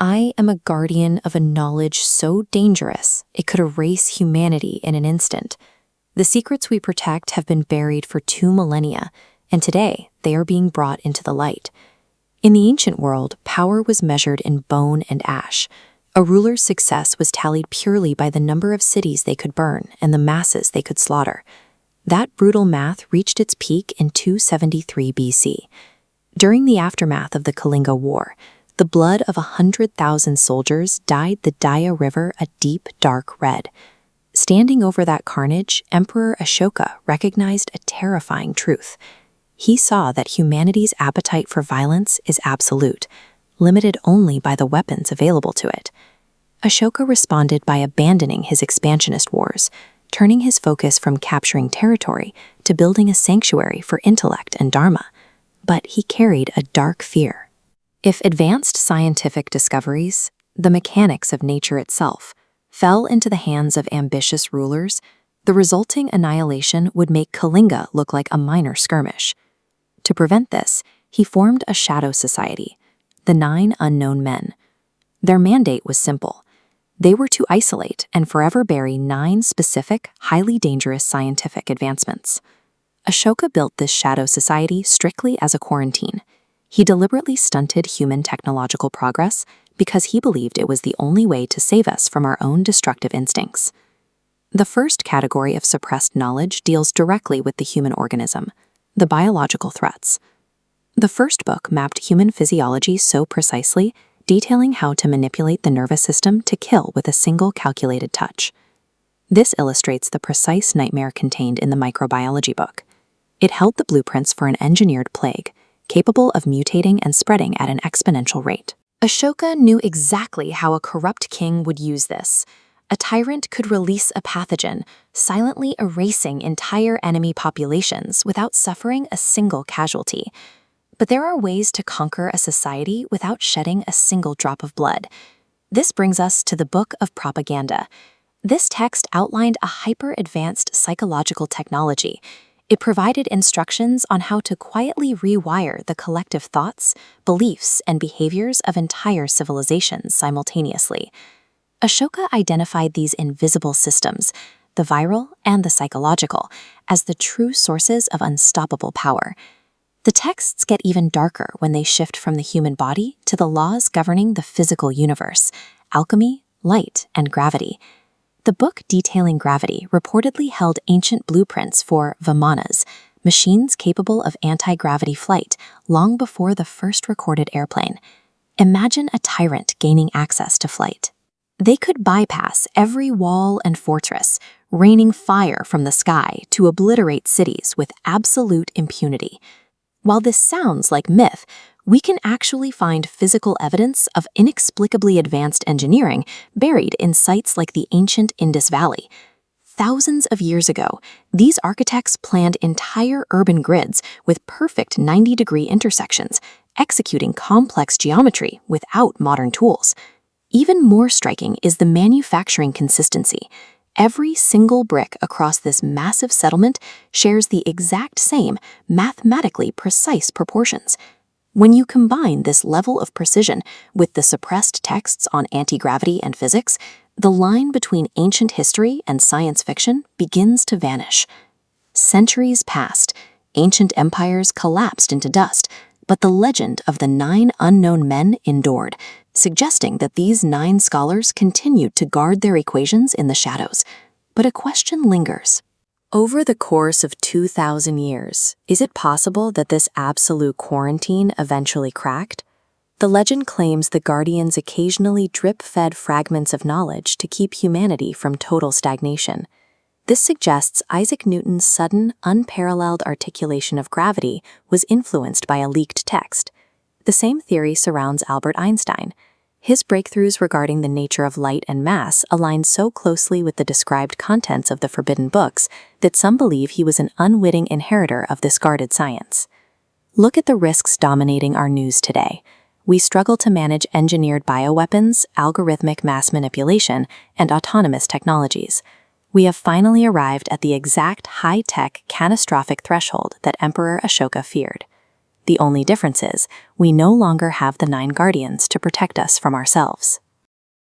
I am a guardian of a knowledge so dangerous it could erase humanity in an instant. The secrets we protect have been buried for 2 millennia, and today they are being brought into the light. In the ancient world, power was measured in bone and ash. A ruler's success was tallied purely by the number of cities they could burn and the masses they could slaughter. That brutal math reached its peak in 273 BC. During the aftermath of the Kalinga War, the blood of 100,000 soldiers dyed the Daya River a deep, dark red. Standing over that carnage, Emperor Ashoka recognized a terrifying truth. He saw that humanity's appetite for violence is absolute, limited only by the weapons available to it. Ashoka responded by abandoning his expansionist wars, turning his focus from capturing territory to building a sanctuary for intellect and dharma. But he carried a dark fear. If advanced scientific discoveries, the mechanics of nature itself, fell into the hands of ambitious rulers, the resulting annihilation would make Kalinga look like a minor skirmish. To prevent this, he formed a shadow society, the 9 Unknown Men. Their mandate was simple. They were to isolate and forever bury 9 specific, highly dangerous scientific advancements. Ashoka built this shadow society strictly as a quarantine. He deliberately stunted human technological progress because he believed it was the only way to save us from our own destructive instincts. The first category of suppressed knowledge deals directly with the human organism, the biological threats. The first book mapped human physiology so precisely, detailing how to manipulate the nervous system to kill with a single calculated touch. This illustrates the precise nightmare contained in the microbiology book. It held the blueprints for an engineered plague, capable of mutating and spreading at an exponential rate. Ashoka knew exactly how a corrupt king would use this. A tyrant could release a pathogen, silently erasing entire enemy populations without suffering a single casualty. But there are ways to conquer a society without shedding a single drop of blood. This brings us to the Book of Propaganda. This text outlined a hyper-advanced psychological technology. It provided instructions on how to quietly rewire the collective thoughts, beliefs, and behaviors of entire civilizations simultaneously. Ashoka identified these invisible systems, the viral and the psychological, as the true sources of unstoppable power. The texts get even darker when they shift from the human body to the laws governing the physical universe, alchemy, light, and gravity. The book detailing gravity reportedly held ancient blueprints for Vimanas, machines capable of anti-gravity flight long before the first recorded airplane. Imagine a tyrant gaining access to flight. They could bypass every wall and fortress, raining fire from the sky to obliterate cities with absolute impunity. While this sounds like myth, we can actually find physical evidence of inexplicably advanced engineering buried in sites like the ancient Indus Valley. Thousands of years ago, these architects planned entire urban grids with perfect 90-degree intersections, executing complex geometry without modern tools. Even more striking is the manufacturing consistency. Every single brick across this massive settlement shares the exact same, mathematically precise proportions. When you combine this level of precision with the suppressed texts on anti-gravity and physics, the line between ancient history and science fiction begins to vanish. Centuries passed, ancient empires collapsed into dust, but the legend of the 9 Unknown Men endured, suggesting that these 9 scholars continued to guard their equations in the shadows. But a question lingers. Over the course of 2,000 years, is it possible that this absolute quarantine eventually cracked? The legend claims the Guardians occasionally drip-fed fragments of knowledge to keep humanity from total stagnation. This suggests Isaac Newton's sudden, unparalleled articulation of gravity was influenced by a leaked text. The same theory surrounds Albert Einstein. His breakthroughs regarding the nature of light and mass aligned so closely with the described contents of the forbidden books that some believe he was an unwitting inheritor of this guarded science. Look at the risks dominating our news today. We struggle to manage engineered bioweapons, algorithmic mass manipulation, and autonomous technologies. We have finally arrived at the exact high-tech, catastrophic threshold that Emperor Ashoka feared. The only difference is, we no longer have the 9 guardians to protect us from ourselves.